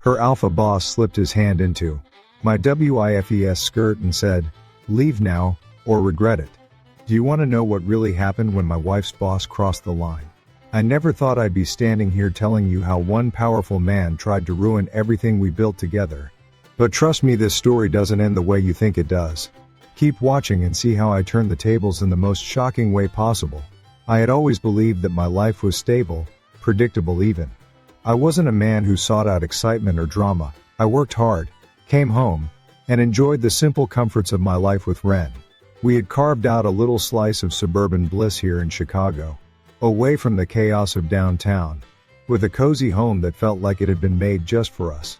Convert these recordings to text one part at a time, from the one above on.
Her alpha boss slipped his hand into my WIFES skirt and said, "Leave now, or regret it." Do you want to know what really happened when my wife's boss crossed the line? I never thought I'd be standing here telling you how one powerful man tried to ruin everything we built together. But trust me, this story doesn't end the way you think it does. Keep watching and see how I turn the tables in the most shocking way possible. I had always believed that my life was stable, predictable even. I wasn't a man who sought out excitement or drama. I worked hard, came home, and enjoyed the simple comforts of my life with Ren. We had carved out a little slice of suburban bliss here in Chicago, away from the chaos of downtown, with a cozy home that felt like it had been made just for us.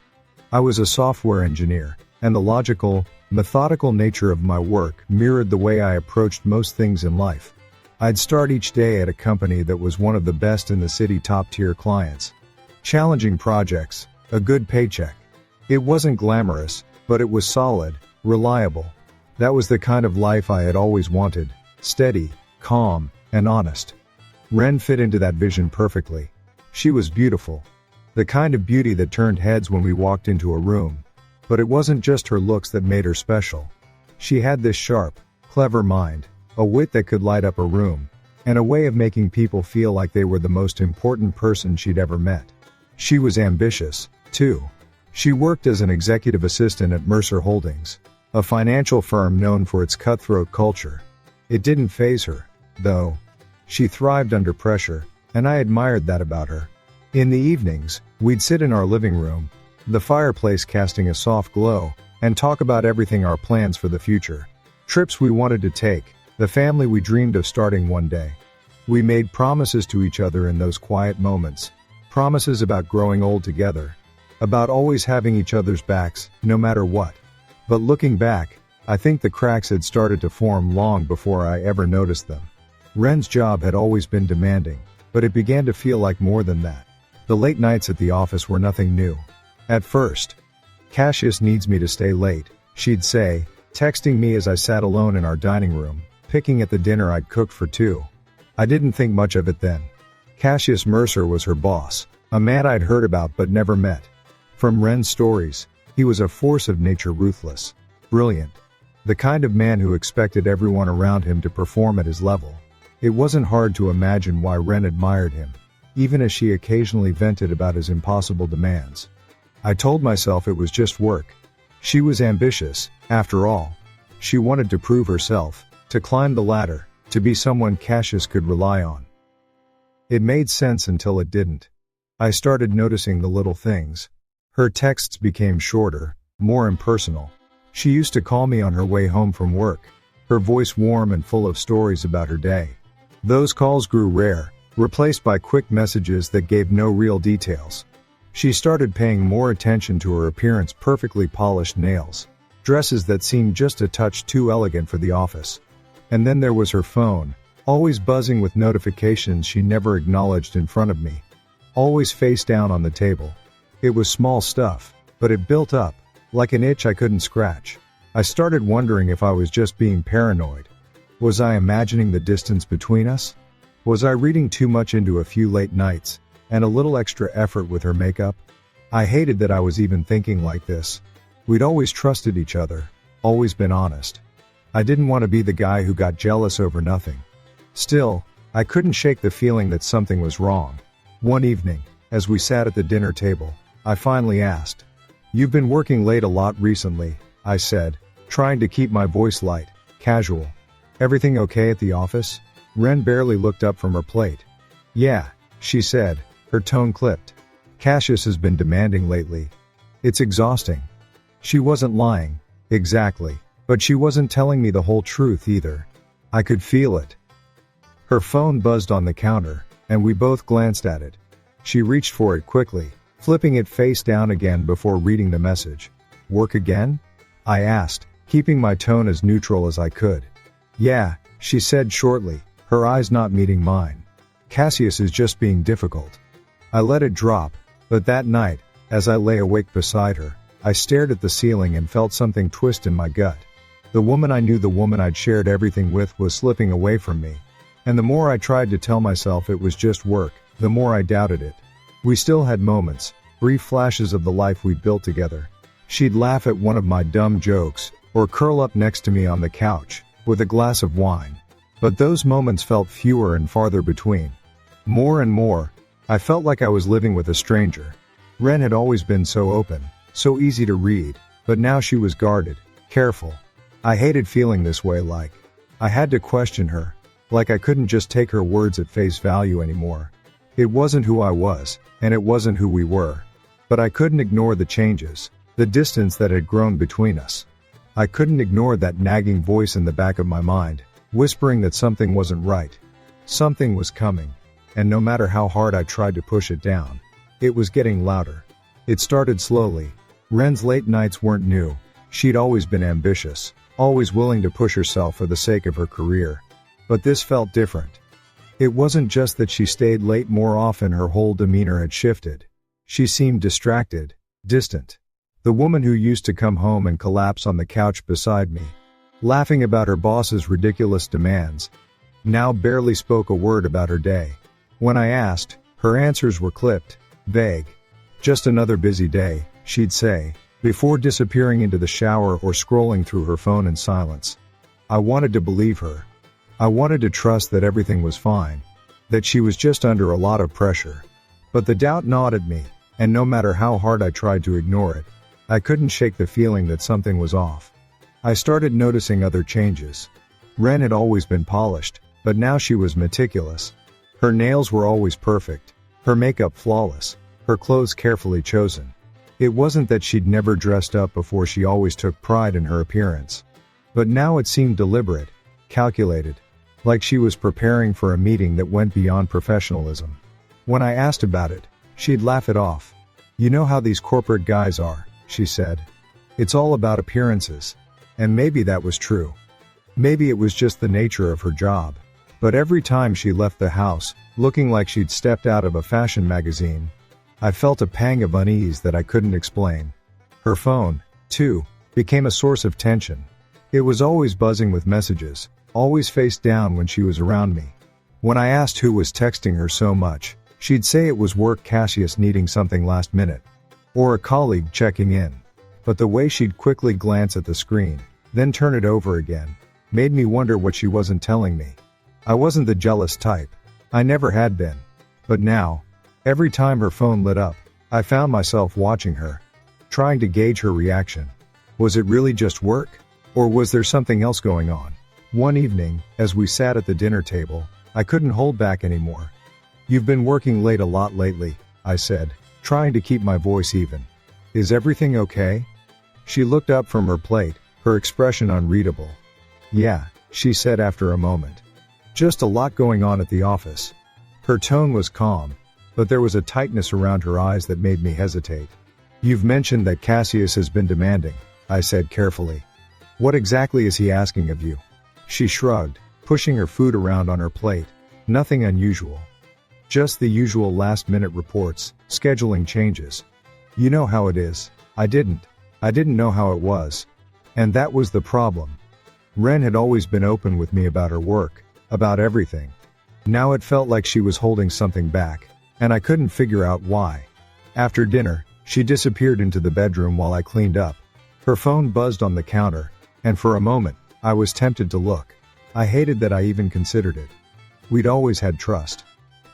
I was a software engineer, and the logical, methodical nature of my work mirrored the way I approached most things in life. I'd start each day at a company that was one of the best in the city, top-tier clients. Challenging projects, a good paycheck. It wasn't glamorous, but it was solid, reliable. That was the kind of life I had always wanted, steady, calm, and honest. Ren fit into that vision perfectly. She was beautiful. The kind of beauty that turned heads when we walked into a room. But it wasn't just her looks that made her special. She had this sharp, clever mind, a wit that could light up a room, and a way of making people feel like they were the most important person she'd ever met. She was ambitious, too. She worked as an executive assistant at Mercer Holdings, a financial firm known for its cutthroat culture. It didn't faze her, though. She thrived under pressure, and I admired that about her. In the evenings, we'd sit in our living room, the fireplace casting a soft glow, and talk about everything, our plans for the future. Trips we wanted to take, the family we dreamed of starting one day. We made promises to each other in those quiet moments, promises about growing old together, about always having each other's backs, no matter what. But looking back, I think the cracks had started to form long before I ever noticed them. Ren's job had always been demanding, but it began to feel like more than that. The late nights at the office were nothing new. At first, "Cassius needs me to stay late," she'd say, texting me as I sat alone in our dining room, picking at the dinner I'd cooked for two. I didn't think much of it then. Cassius Mercer was her boss, a man I'd heard about but never met. From Ren's stories, he was a force of nature, ruthless, brilliant, the kind of man who expected everyone around him to perform at his level. It wasn't hard to imagine why Ren admired him, even as she occasionally vented about his impossible demands. I told myself it was just work. She was ambitious, after all. She wanted to prove herself, to climb the ladder, to be someone Cassius could rely on. It made sense until it didn't. I started noticing the little things. Her texts became shorter, more impersonal. She used to call me on her way home from work, her voice warm and full of stories about her day. Those calls grew rare, replaced by quick messages that gave no real details. She started paying more attention to her appearance, perfectly polished nails, dresses that seemed just a touch too elegant for the office. And then there was her phone, always buzzing with notifications she never acknowledged in front of me. Always face down on the table. It was small stuff, but it built up, like an itch I couldn't scratch. I started wondering if I was just being paranoid. Was I imagining the distance between us? Was I reading too much into a few late nights, and a little extra effort with her makeup? I hated that I was even thinking like this. We'd always trusted each other, always been honest. I didn't want to be the guy who got jealous over nothing. Still, I couldn't shake the feeling that something was wrong. One evening, as we sat at the dinner table, I finally asked, "You've been working late a lot recently," I said, trying to keep my voice light, casual. "Everything okay at the office?" Ren barely looked up from her plate. "Yeah," she said, her tone clipped. "Cassius has been demanding lately. It's exhausting." She wasn't lying, exactly, but she wasn't telling me the whole truth either. I could feel it. Her phone buzzed on the counter, and we both glanced at it. She reached for it quickly, flipping it face down again before reading the message. "Work again?" I asked, keeping my tone as neutral as I could. "Yeah," she said shortly, her eyes not meeting mine. "Cassius is just being difficult." I let it drop, but that night, as I lay awake beside her, I stared at the ceiling and felt something twist in my gut. The woman I knew, the woman I'd shared everything with, was slipping away from me. And the more I tried to tell myself it was just work, the more I doubted it. We still had moments, brief flashes of the life we'd built together. She'd laugh at one of my dumb jokes, or curl up next to me on the couch, with a glass of wine. But those moments felt fewer and farther between. More and more, I felt like I was living with a stranger. Ren had always been so open, so easy to read, but now she was guarded, careful. I hated feeling this way, like I had to question her, like I couldn't just take her words at face value anymore. It wasn't who I was, and it wasn't who we were. But I couldn't ignore the changes, the distance that had grown between us. I couldn't ignore that nagging voice in the back of my mind, whispering that something wasn't right. Something was coming, and no matter how hard I tried to push it down, it was getting louder. It started slowly. Ren's late nights weren't new. She'd always been ambitious, always willing to push herself for the sake of her career. But this felt different. It wasn't just that she stayed late more often, her whole demeanor had shifted. She seemed distracted, distant. The woman who used to come home and collapse on the couch beside me, laughing about her boss's ridiculous demands, now barely spoke a word about her day. When I asked, her answers were clipped, vague. Just another busy day, she'd say, before disappearing into the shower or scrolling through her phone in silence. I wanted to believe her. I wanted to trust that everything was fine, that she was just under a lot of pressure. But the doubt gnawed at me, and no matter how hard I tried to ignore it, I couldn't shake the feeling that something was off. I started noticing other changes. Ren had always been polished, but now she was meticulous. Her nails were always perfect, her makeup flawless, her clothes carefully chosen. It wasn't that she'd never dressed up before, she always took pride in her appearance. But now it seemed deliberate, calculated, like she was preparing for a meeting that went beyond professionalism. When I asked about it, she'd laugh it off. "You know how these corporate guys are," she said. "It's all about appearances." And maybe that was true. Maybe it was just the nature of her job. But every time she left the house, looking like she'd stepped out of a fashion magazine, I felt a pang of unease that I couldn't explain. Her phone, too, became a source of tension. It was always buzzing with messages, always face down when she was around me. When I asked who was texting her so much, she'd say it was work, Cassius needing something last minute, or a colleague checking in. But the way she'd quickly glance at the screen, then turn it over again, made me wonder what she wasn't telling me. I wasn't the jealous type. I never had been. But now, every time her phone lit up, I found myself watching her, trying to gauge her reaction. Was it really just work? Or was there something else going on? One evening, as we sat at the dinner table, I couldn't hold back anymore. "You've been working late a lot lately," I said, trying to keep my voice even. "Is everything okay?" She looked up from her plate, her expression unreadable. "Yeah," she said after a moment. "Just a lot going on at the office." Her tone was calm, but there was a tightness around her eyes that made me hesitate. "You've mentioned that Cassius has been demanding," I said carefully. "What exactly is he asking of you?" She shrugged, pushing her food around on her plate. "Nothing unusual. Just the usual last-minute reports, scheduling changes. You know how it is." I didn't know how it was. And that was the problem. Ren had always been open with me about her work, about everything. Now it felt like she was holding something back, and I couldn't figure out why. After dinner, she disappeared into the bedroom while I cleaned up. Her phone buzzed on the counter, and for a moment, I was tempted to look. I hated that I even considered it. We'd always had trust.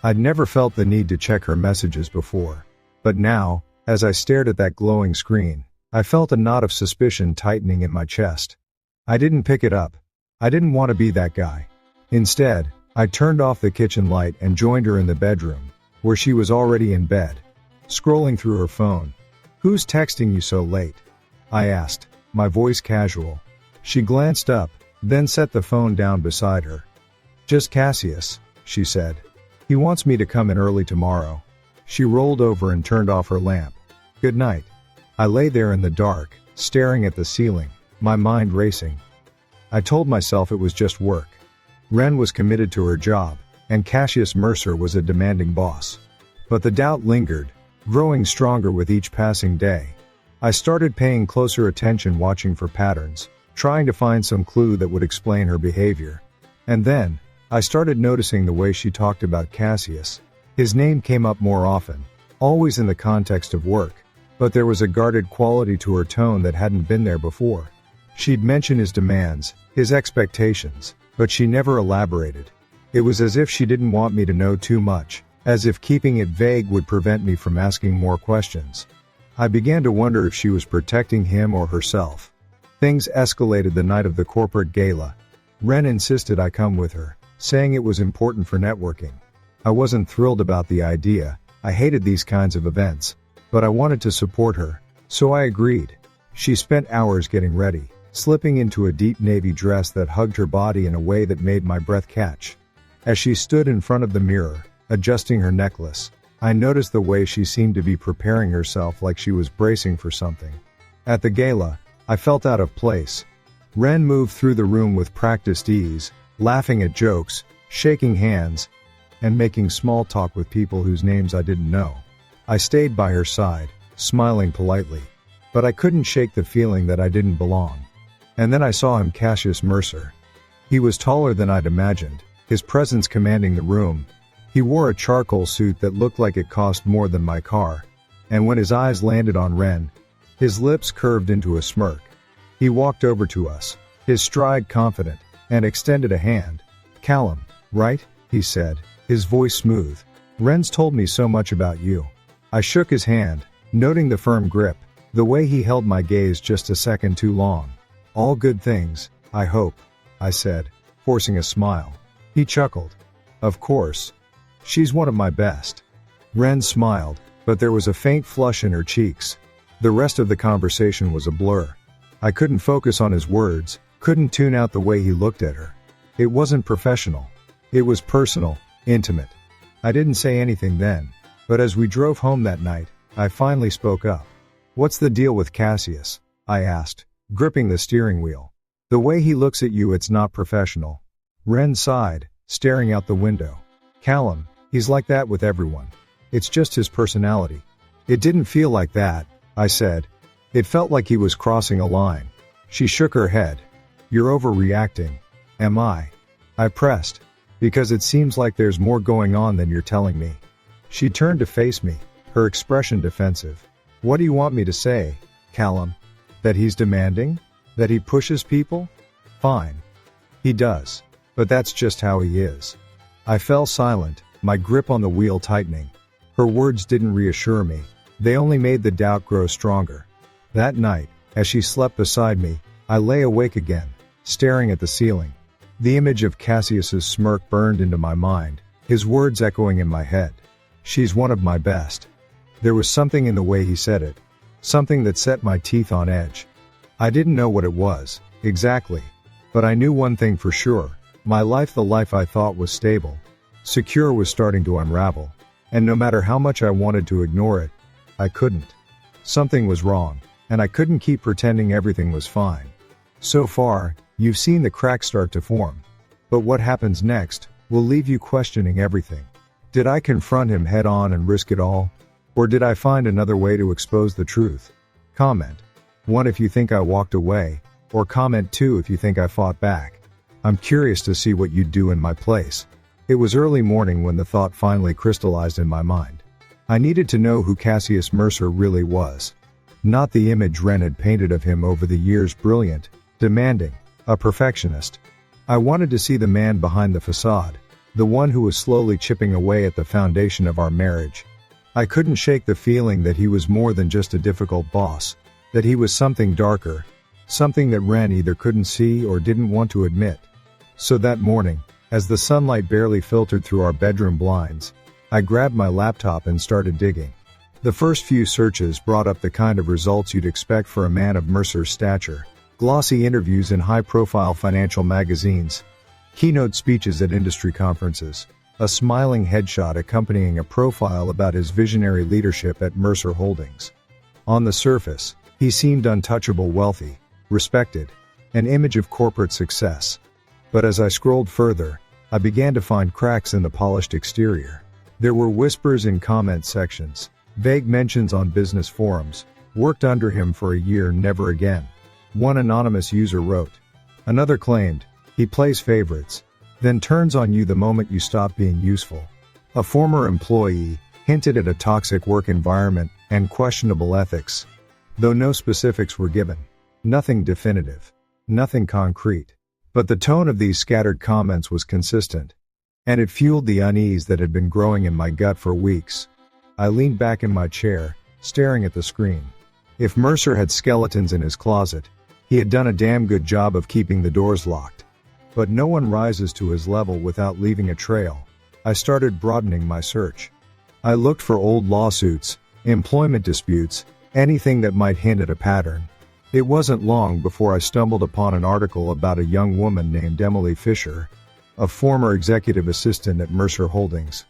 I'd never felt the need to check her messages before. But now, as I stared at that glowing screen, I felt a knot of suspicion tightening in my chest. I didn't pick it up. I didn't want to be that guy. Instead, I turned off the kitchen light and joined her in the bedroom, where she was already in bed, scrolling through her phone. "Who's texting you so late?" I asked, my voice casual. She glanced up, then set the phone down beside her. "Just Cassius," she said. "He wants me to come in early tomorrow." She rolled over and turned off her lamp. "Good night." I lay there in the dark, staring at the ceiling, my mind racing. I told myself it was just work. Ren was committed to her job, and Cassius Mercer was a demanding boss. But the doubt lingered, growing stronger with each passing day. I started paying closer attention, watching for patterns, trying to find some clue that would explain her behavior. And then, I started noticing the way she talked about Cassius. His name came up more often. always in the context of work, but there was a guarded quality to her tone that hadn't been there before. She'd mention his demands, his expectations, but she never elaborated. It was as if she didn't want me to know too much, as if keeping it vague would prevent me from asking more questions. I began to wonder if she was protecting him or herself. Things escalated the night of the corporate gala. Ren insisted I come with her, saying it was important for networking. I wasn't thrilled about the idea. I hated these kinds of events, but I wanted to support her, so I agreed. She spent hours getting ready, slipping into a deep navy dress that hugged her body in a way that made my breath catch. As she stood in front of the mirror, adjusting her necklace, I noticed the way she seemed to be preparing herself like she was bracing for something. At the gala, I felt out of place. Ren moved through the room with practiced ease, laughing at jokes, shaking hands, and making small talk with people whose names I didn't know. I stayed by her side, smiling politely, but I couldn't shake the feeling that I didn't belong. And then I saw him, Cassius Mercer. He was taller than I'd imagined, his presence commanding the room. He wore a charcoal suit that looked like it cost more than my car, and when his eyes landed on Ren, his lips curved into a smirk. He walked over to us, his stride confident, and extended a hand. "Callum, right?" he said, his voice smooth. "Ren's told me so much about you." I shook his hand, noting the firm grip, the way he held my gaze just a second too long. "All good things, I hope," I said, forcing a smile. He chuckled. "Of course. She's one of my best." Ren smiled, but there was a faint flush in her cheeks. The rest of the conversation was a blur. I couldn't focus on his words, couldn't tune out the way he looked at her. It wasn't professional. It was personal, intimate. I didn't say anything then, but as we drove home that night, I finally spoke up. "What's the deal with Cassius?" I asked, gripping the steering wheel. "The way he looks at you, it's not professional." Ren sighed, staring out the window. "Callum, he's like that with everyone. It's just his personality." "It didn't feel like that," I said. "It felt like he was crossing a line." She shook her head. "You're overreacting." "Am I?" I pressed. "Because it seems like there's more going on than you're telling me." She turned to face me, her expression defensive. "What do you want me to say, Callum? That he's demanding? That he pushes people? Fine. He does. But that's just how he is." I fell silent, my grip on the wheel tightening. Her words didn't reassure me. They only made the doubt grow stronger. That night, as she slept beside me, I lay awake again, staring at the ceiling. The image of Cassius's smirk burned into my mind, his words echoing in my head. "She's one of my best." There was something in the way he said it, something that set my teeth on edge. I didn't know what it was, exactly, but I knew one thing for sure. My life, the life I thought was stable, secure, was starting to unravel, and no matter how much I wanted to ignore it, I couldn't. Something was wrong, and I couldn't keep pretending everything was fine. So far, you've seen the cracks start to form. But what happens next will leave you questioning everything. Did I confront him head on and risk it all? Or did I find another way to expose the truth? Comment 1 if you think I walked away, or comment 2 if you think I fought back. I'm curious to see what you'd do in my place. It was early morning when the thought finally crystallized in my mind. I needed to know who Cassius Mercer really was. Not the image Ren had painted of him over the years: brilliant, demanding, a perfectionist. I wanted to see the man behind the facade, the one who was slowly chipping away at the foundation of our marriage. I couldn't shake the feeling that he was more than just a difficult boss, that he was something darker, something that Ren either couldn't see or didn't want to admit. So that morning, as the sunlight barely filtered through our bedroom blinds, I grabbed my laptop and started digging. The first few searches brought up the kind of results you'd expect for a man of Mercer's stature: glossy interviews in high-profile financial magazines, keynote speeches at industry conferences, a smiling headshot accompanying a profile about his visionary leadership at Mercer Holdings. On the surface, he seemed untouchable, wealthy, respected, an image of corporate success. But as I scrolled further, I began to find cracks in the polished exterior. There were whispers in comment sections, vague mentions on business forums: "Worked under him for a year, never again." One anonymous user wrote. Another claimed, "He plays favorites, then turns on you the moment you stop being useful." A former employee, hinted at a toxic work environment and questionable ethics. Though no specifics were given. Nothing definitive. Nothing concrete. But the tone of these scattered comments was consistent. And it fueled the unease that had been growing in my gut for weeks. I leaned back in my chair, staring at the screen. If Mercer had skeletons in his closet, he had done a damn good job of keeping the doors locked. But no one rises to his level without leaving a trail. I started broadening my search. I looked for old lawsuits, employment disputes, anything that might hint at a pattern. It wasn't long before I stumbled upon an article about a young woman named Emily Fisher, a former executive assistant at Mercer Holdings.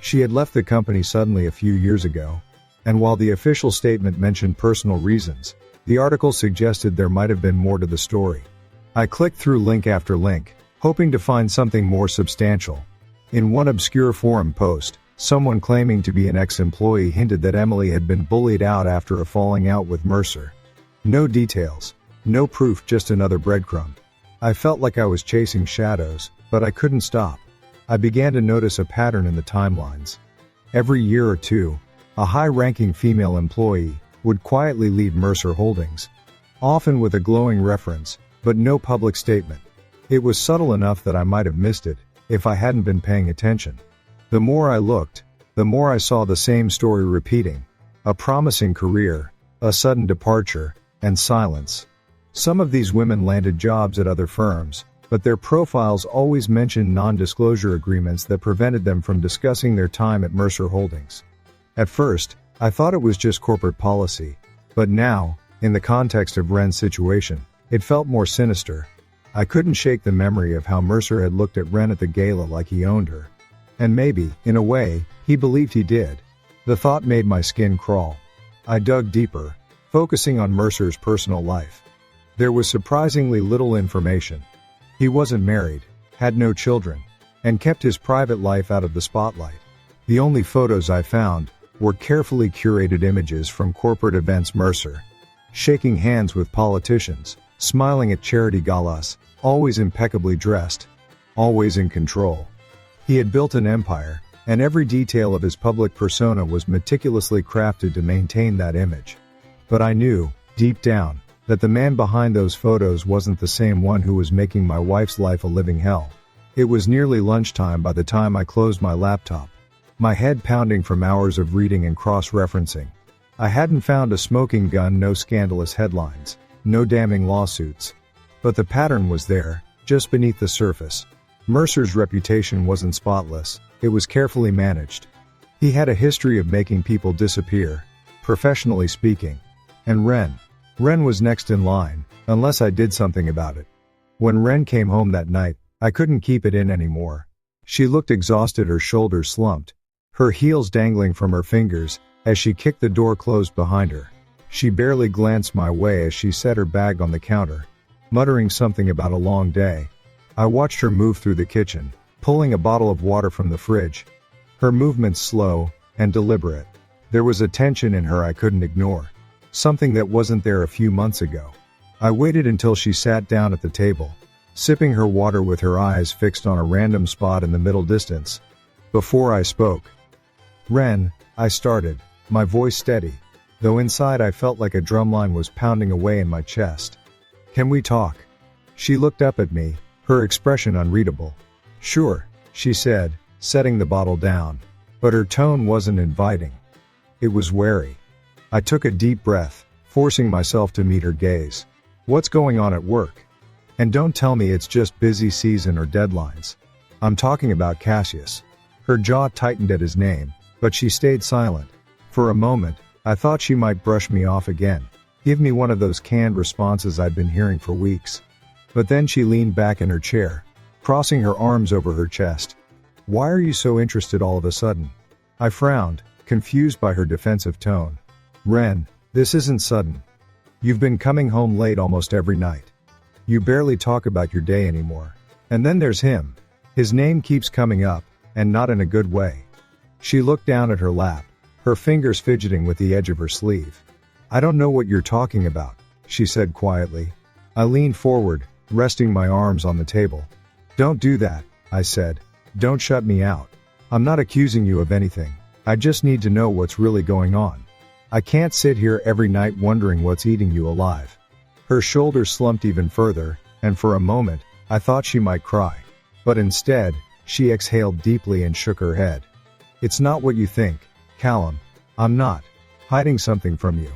She had left the company suddenly a few years ago, and while the official statement mentioned personal reasons, the article suggested there might have been more to the story. I clicked through link after link, hoping to find something more substantial. In one obscure forum post, someone claiming to be an ex-employee hinted that Emily had been bullied out after a falling out with Mercer. No details, no proof, just another breadcrumb. I felt like I was chasing shadows, but I couldn't stop. I began to notice a pattern in the timelines. Every year or two, a high-ranking female employee would quietly leave Mercer Holdings, often with a glowing reference, but no public statement. It was subtle enough that I might have missed it if I hadn't been paying attention. The more I looked, the more I saw the same story repeating. A promising career, a sudden departure, and silence. Some of these women landed jobs at other firms, but their profiles always mentioned non-disclosure agreements that prevented them from discussing their time at Mercer Holdings. At first, I thought it was just corporate policy, but now, in the context of Wren's situation, it felt more sinister. I couldn't shake the memory of how Mercer had looked at Wren at the gala like he owned her. And maybe, in a way, he believed he did. The thought made my skin crawl. I dug deeper, focusing on Mercer's personal life. There was surprisingly little information. He wasn't married, had no children, and kept his private life out of the spotlight. The only photos I found were carefully curated images from corporate events. Mercer, shaking hands with politicians, smiling at charity galas, always impeccably dressed, always in control. He had built an empire, and every detail of his public persona was meticulously crafted to maintain that image. But I knew, deep down, that the man behind those photos wasn't the same one who was making my wife's life a living hell. It was nearly lunchtime by the time I closed my laptop, my head pounding from hours of reading and cross-referencing. I hadn't found a smoking gun, no scandalous headlines, no damning lawsuits. But the pattern was there, just beneath the surface. Mercer's reputation wasn't spotless, it was carefully managed. He had a history of making people disappear, professionally speaking. And Wren was next in line, unless I did something about it. When Wren came home that night, I couldn't keep it in anymore. She looked exhausted, her shoulders slumped, her heels dangling from her fingers, as she kicked the door closed behind her. She barely glanced my way as she set her bag on the counter, muttering something about a long day. I watched her move through the kitchen, pulling a bottle of water from the fridge. Her movements slow and deliberate. There was a tension in her I couldn't ignore, something that wasn't there a few months ago. I waited until she sat down at the table, sipping her water with her eyes fixed on a random spot in the middle distance, before I spoke. "Wren," I started, my voice steady, though inside I felt like a drumline was pounding away in my chest. "Can we talk?" She looked up at me, her expression unreadable. "Sure," she said, setting the bottle down. But her tone wasn't inviting. It was wary. I took a deep breath, forcing myself to meet her gaze. "What's going on at work? And don't tell me it's just busy season or deadlines. I'm talking about Cassius." Her jaw tightened at his name, but she stayed silent. For a moment, I thought she might brush me off again, give me one of those canned responses I'd been hearing for weeks. But then she leaned back in her chair, crossing her arms over her chest. "Why are you so interested all of a sudden?" I frowned, confused by her defensive tone. "Wren, this isn't sudden. You've been coming home late almost every night. You barely talk about your day anymore. And then there's him. His name keeps coming up, and not in a good way." She looked down at her lap, her fingers fidgeting with the edge of her sleeve. "I don't know what you're talking about," she said quietly. I leaned forward, resting my arms on the table. "Don't do that," I said. "Don't shut me out. I'm not accusing you of anything. I just need to know what's really going on. I can't sit here every night wondering what's eating you alive." Her shoulders slumped even further, and for a moment, I thought she might cry. But instead, she exhaled deeply and shook her head. "It's not what you think, Callum. I'm not hiding something from you.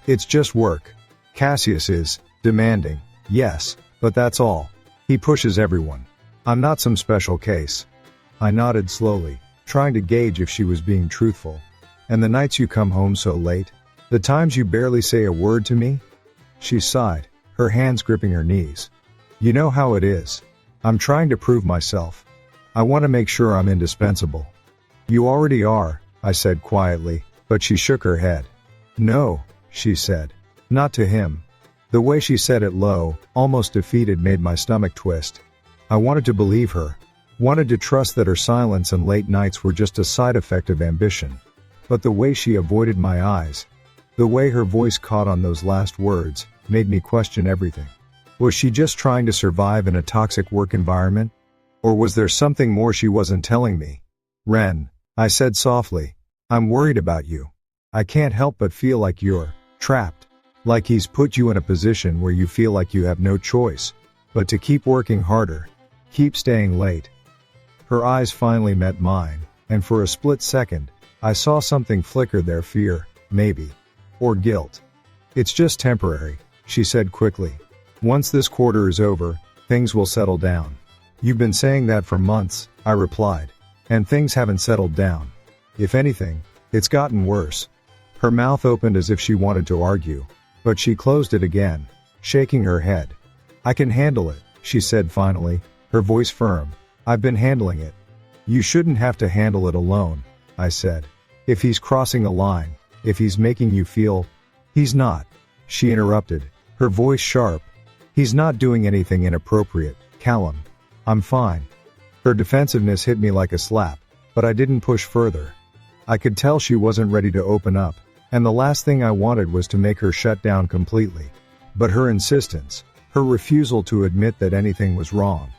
It's just work. Cassius is demanding, yes, but that's all. He pushes everyone. I'm not some special case." I nodded slowly, trying to gauge if she was being truthful. "And the nights you come home so late? The times you barely say a word to me?" She sighed, her hands gripping her knees. "You know how it is. I'm trying to prove myself. I want to make sure I'm indispensable." "You already are," I said quietly, but she shook her head. "No," she said. "Not to him." The way she said it low, almost defeated, made my stomach twist. I wanted to believe her, wanted to trust that her silence and late nights were just a side effect of ambition. But the way she avoided my eyes, the way her voice caught on those last words, made me question everything. Was she just trying to survive in a toxic work environment? Or was there something more she wasn't telling me? "Ren," I said softly, "I'm worried about you. I can't help but feel like you're trapped. Like he's put you in a position where you feel like you have no choice but to keep working harder, keep staying late." Her eyes finally met mine, and for a split second, I saw something flicker there, fear, maybe. Or guilt. "It's just temporary," she said quickly. "Once this quarter is over, things will settle down." "You've been saying that for months," I replied. "And things haven't settled down. If anything, it's gotten worse." Her mouth opened as if she wanted to argue, but she closed it again, shaking her head. "I can handle it," she said finally, her voice firm. "I've been handling it." "You shouldn't have to handle it alone," I said. "If he's crossing a line, if he's making you feel—" "He's not," she interrupted, her voice sharp. "He's not doing anything inappropriate, Callum. I'm fine." Her defensiveness hit me like a slap, but I didn't push further. I could tell she wasn't ready to open up, and the last thing I wanted was to make her shut down completely. But her insistence, her refusal to admit that anything was wrong,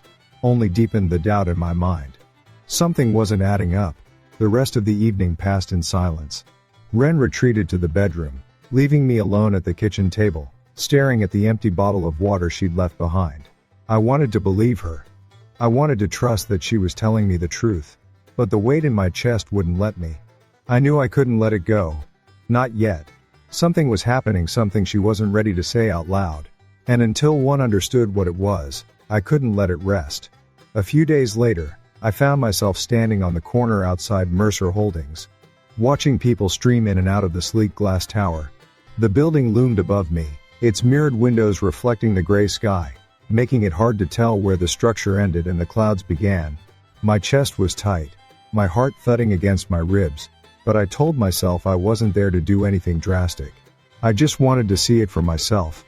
only deepened the doubt in my mind. Something wasn't adding up. The rest of the evening passed in silence. Ren retreated to the bedroom, leaving me alone at the kitchen table, staring at the empty bottle of water she'd left behind. I wanted to believe her. I wanted to trust that she was telling me the truth, but the weight in my chest wouldn't let me. I knew I couldn't let it go. Not yet. Something was happening, something she wasn't ready to say out loud. And until one understood what it was, I couldn't let it rest. A few days later, I found myself standing on the corner outside Mercer Holdings, watching people stream in and out of the sleek glass tower. The building loomed above me, its mirrored windows reflecting the gray sky, making it hard to tell where the structure ended and the clouds began. My chest was tight, my heart thudding against my ribs, but I told myself I wasn't there to do anything drastic. I just wanted to see it for myself.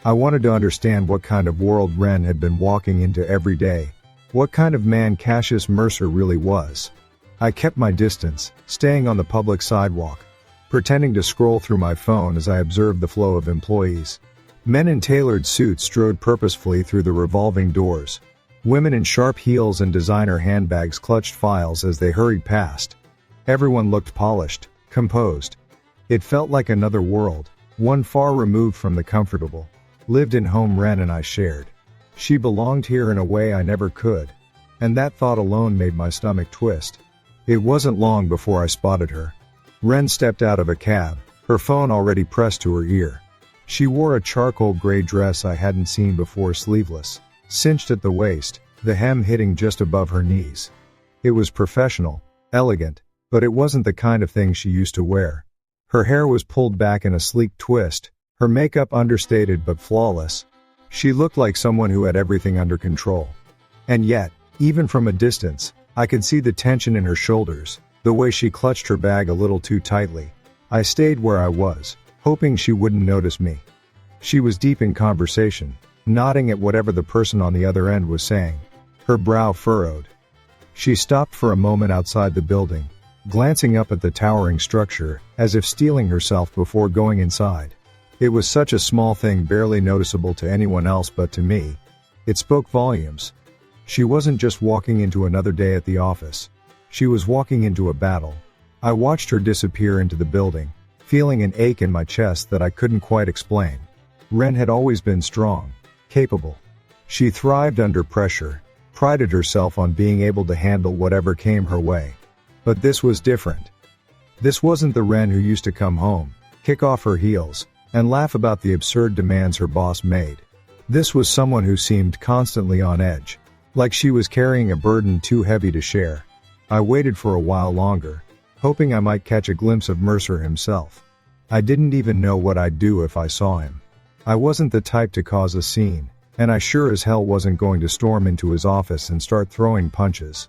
I wanted to understand what kind of world Ren had been walking into every day, what kind of man Cassius Mercer really was. I kept my distance, staying on the public sidewalk, pretending to scroll through my phone as I observed the flow of employees. Men in tailored suits strode purposefully through the revolving doors. Women in sharp heels and designer handbags clutched files as they hurried past. Everyone looked polished, composed. It felt like another world, one far removed from the comfortable, lived-in home Ren and I shared. She belonged here in a way I never could, and that thought alone made my stomach twist. It wasn't long before I spotted her. Ren stepped out of a cab, her phone already pressed to her ear. She wore a charcoal gray dress I hadn't seen before, sleeveless, cinched at the waist, the hem hitting just above her knees. It was professional, elegant, but it wasn't the kind of thing she used to wear. Her hair was pulled back in a sleek twist, her makeup understated but flawless. She looked like someone who had everything under control. And yet, even from a distance, I could see the tension in her shoulders, the way she clutched her bag a little too tightly. I stayed where I was, hoping she wouldn't notice me. She was deep in conversation, nodding at whatever the person on the other end was saying, her brow furrowed. She stopped for a moment outside the building, glancing up at the towering structure, as if steeling herself before going inside. It was such a small thing, barely noticeable to anyone else but to me. It spoke volumes. She wasn't just walking into another day at the office. She was walking into a battle. I watched her disappear into the building, feeling an ache in my chest that I couldn't quite explain. Ren had always been strong, capable. She thrived under pressure, prided herself on being able to handle whatever came her way. But this was different. This wasn't the Ren who used to come home, kick off her heels, and laugh about the absurd demands her boss made. This was someone who seemed constantly on edge, like she was carrying a burden too heavy to share. I waited for a while longer, hoping I might catch a glimpse of Mercer himself. I didn't even know what I'd do if I saw him. I wasn't the type to cause a scene, and I sure as hell wasn't going to storm into his office and start throwing punches.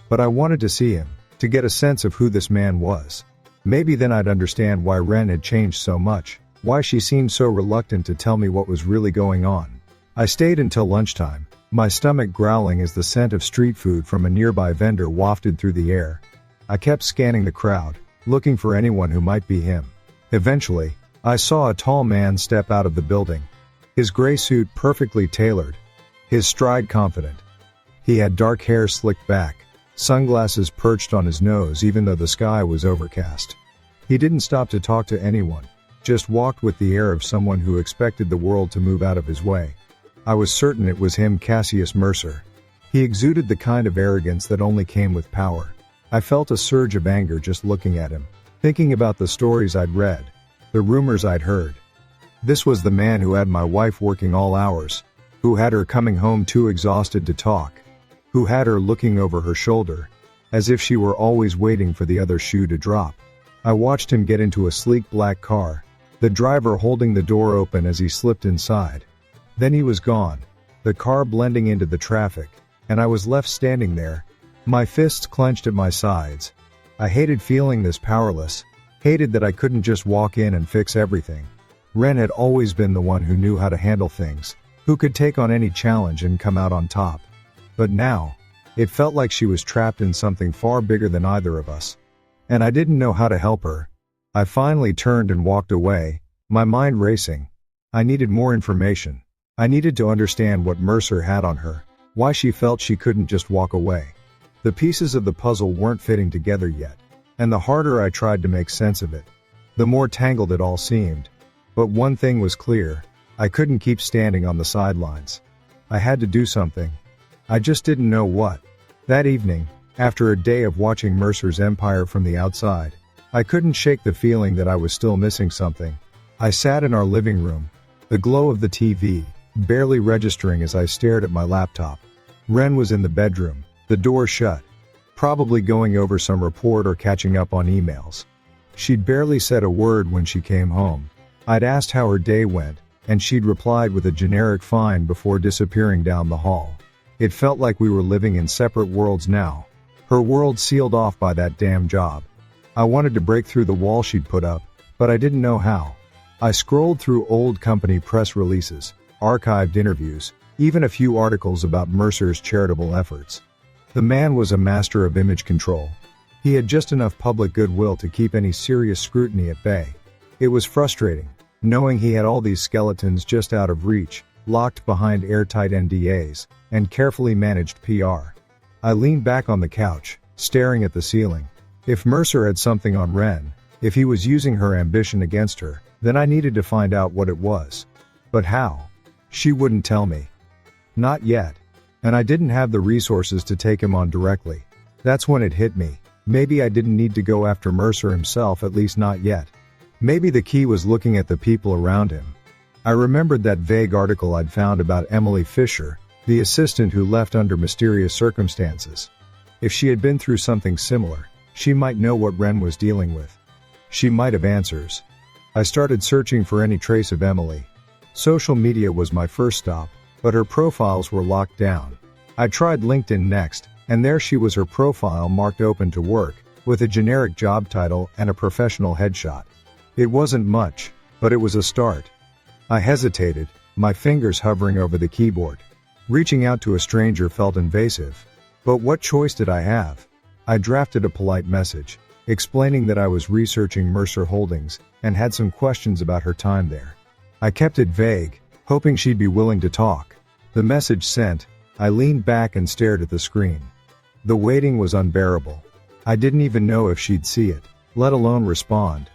But I wanted to see him, to get a sense of who this man was. Maybe then I'd understand why Ren had changed so much, why she seemed so reluctant to tell me what was really going on. I stayed until lunchtime, my stomach growling as the scent of street food from a nearby vendor wafted through the air. I kept scanning the crowd, looking for anyone who might be him. Eventually, I saw a tall man step out of the building. His gray suit perfectly tailored, his stride confident. He had dark hair slicked back, sunglasses perched on his nose even though the sky was overcast. He didn't stop to talk to anyone, just walked with the air of someone who expected the world to move out of his way. I was certain it was him, Cassius Mercer. He exuded the kind of arrogance that only came with power. I felt a surge of anger just looking at him, thinking about the stories I'd read, the rumors I'd heard. This was the man who had my wife working all hours, who had her coming home too exhausted to talk, who had her looking over her shoulder, as if she were always waiting for the other shoe to drop. I watched him get into a sleek black car, the driver holding the door open as he slipped inside. Then he was gone, the car blending into the traffic, and I was left standing there, my fists clenched at my sides. I hated feeling this powerless, hated that I couldn't just walk in and fix everything. Ren had always been the one who knew how to handle things, who could take on any challenge and come out on top. But now, it felt like she was trapped in something far bigger than either of us. And I didn't know how to help her. I finally turned and walked away, my mind racing. I needed more information. I needed to understand what Mercer had on her, why she felt she couldn't just walk away. The pieces of the puzzle weren't fitting together yet, and the harder I tried to make sense of it, the more tangled it all seemed. But one thing was clear, I couldn't keep standing on the sidelines. I had to do something. I just didn't know what. That evening, after a day of watching Mercer's empire from the outside, I couldn't shake the feeling that I was still missing something. I sat in our living room, the glow of the TV, barely registering as I stared at my laptop. Ren was in the bedroom, the door shut, probably going over some report or catching up on emails. She'd barely said a word when she came home. I'd asked how her day went, and she'd replied with a generic fine before disappearing down the hall. It felt like we were living in separate worlds now, her world sealed off by that damn job. I wanted to break through the wall she'd put up, but I didn't know how. I scrolled through old company press releases, archived interviews, even a few articles about Mercer's charitable efforts. The man was a master of image control. He had just enough public goodwill to keep any serious scrutiny at bay. It was frustrating, knowing he had all these skeletons just out of reach, locked behind airtight NDAs, and carefully managed PR. I leaned back on the couch, staring at the ceiling. If Mercer had something on Ren, if he was using her ambition against her, then I needed to find out what it was. But how? She wouldn't tell me. Not yet. And I didn't have the resources to take him on directly. That's when it hit me. Maybe I didn't need to go after Mercer himself, at least not yet. Maybe the key was looking at the people around him. I remembered that vague article I'd found about Emily Fisher, the assistant who left under mysterious circumstances. If she had been through something similar, she might know what Ren was dealing with. She might have answers. I started searching for any trace of Emily. Social media was my first stop, but her profiles were locked down. I tried LinkedIn next, and there she was, her profile marked open to work, with a generic job title and a professional headshot. It wasn't much, but it was a start. I hesitated, my fingers hovering over the keyboard. Reaching out to a stranger felt invasive. But what choice did I have? I drafted a polite message, explaining that I was researching Mercer Holdings, and had some questions about her time there. I kept it vague, hoping she'd be willing to talk. The message sent, I leaned back and stared at the screen. The waiting was unbearable. I didn't even know if she'd see it. let alone respond.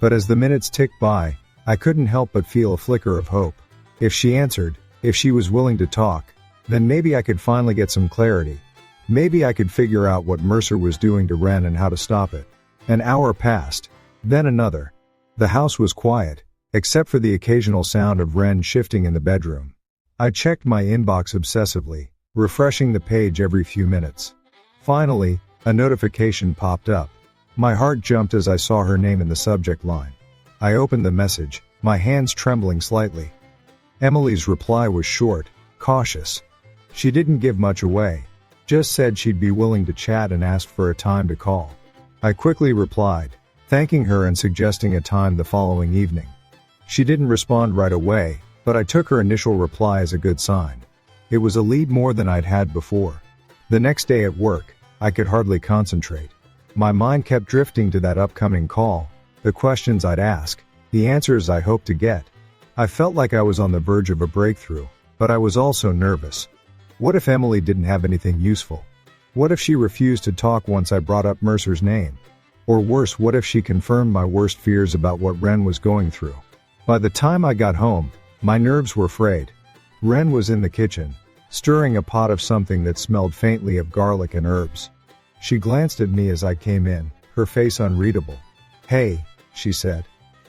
But as the minutes ticked by, I couldn't help but feel a flicker of hope. If she answered, if she was willing to talk, then maybe I could finally get some clarity. Maybe I could figure out what Mercer was doing to Ren and how to stop it. An hour passed, then another. The house was quiet, except for the occasional sound of Ren shifting in the bedroom. I checked my inbox obsessively, refreshing the page every few minutes. Finally, a notification popped up. My heart jumped as I saw her name in the subject line. I opened the message, my hands trembling slightly. Emily's reply was short, cautious. She didn't give much away, just said she'd be willing to chat and asked for a time to call. I quickly replied, thanking her and suggesting a time the following evening. She didn't respond right away, but I took her initial reply as a good sign. It was a lead more than I'd had before. The next day at work, I could hardly concentrate. My mind kept drifting to that upcoming call, the questions I'd ask, the answers I hoped to get. I felt like I was on the verge of a breakthrough, but I was also nervous. What if Emily didn't have anything useful? What if she refused to talk once I brought up Mercer's name? Or worse, what if she confirmed my worst fears about what Ren was going through? By the time I got home, my nerves were frayed. Ren was in the kitchen, stirring a pot of something that smelled faintly of garlic and herbs. She glanced at me as I came in, her face unreadable. "Hey," she said.